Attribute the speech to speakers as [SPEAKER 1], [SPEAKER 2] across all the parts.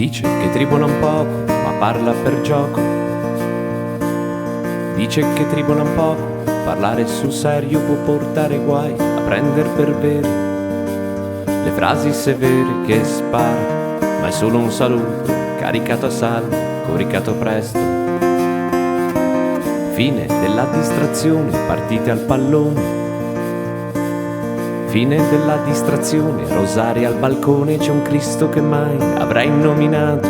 [SPEAKER 1] Dice che tribola un poco, ma parla per gioco. Dice che tribola un poco, parlare sul serio può portare guai, a prender per vere le frasi severe che spara, ma è solo un saluto, caricato a salvo, coricato presto. Fine della distrazione, partite al pallone. Fine della distrazione, rosari al balcone, c'è un Cristo che mai avrai nominato,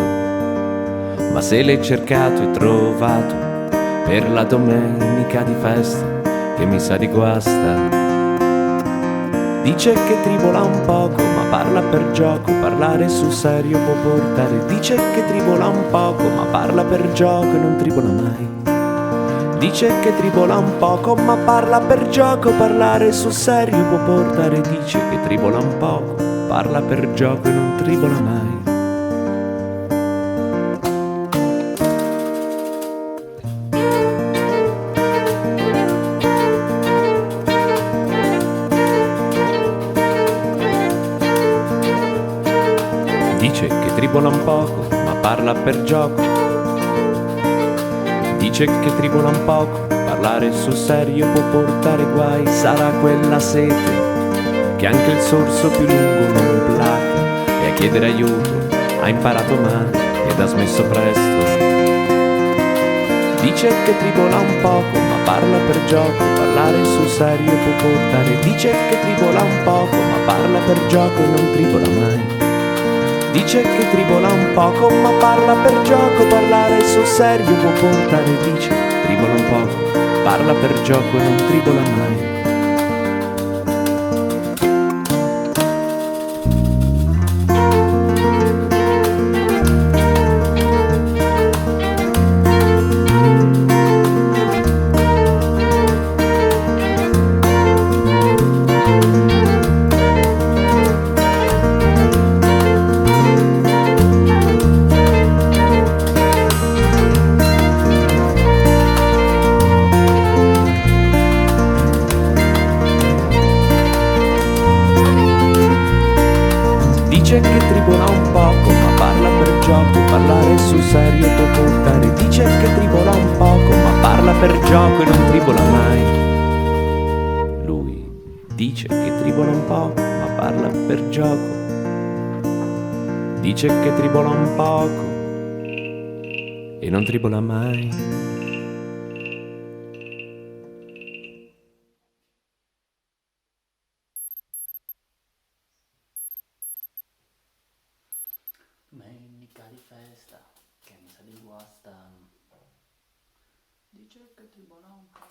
[SPEAKER 1] ma se l'hai cercato e trovato per la domenica di festa che mi sa di guasta. Dice che tribola un poco, ma parla per gioco, parlare sul serio può portare. Dice che tribola un poco, ma parla per gioco e non tribola mai. Dice che tribola un poco, ma parla per gioco, parlare sul serio può portare. Dice che tribola un poco, parla per gioco e non tribola mai. Dice che tribola un poco, ma parla per gioco. Dice che tribola un poco, parlare sul serio può portare guai. Sarà quella sete che anche il sorso più lungo non placa, e a chiedere aiuto ha imparato male ed ha smesso presto. Dice che tribola un poco, ma parla per gioco, parlare sul serio può portare. Dice che tribola un poco, ma parla per gioco e non tribola mai. Dice che tribola un poco, ma parla per gioco, parlare sul serio può portare. Dice che tribola un poco, parla per gioco e non tribola mai. Dice che tribola un poco, ma parla per gioco, parlare sul serio può portare. Dice che tribola un poco, ma parla per gioco e non tribola mai. Lui dice che tribola un poco, ma parla per gioco. Dice che tribola un poco e non tribola mai.
[SPEAKER 2] Domenica di festa, che mi sa di guasta. Dice che tribola un po',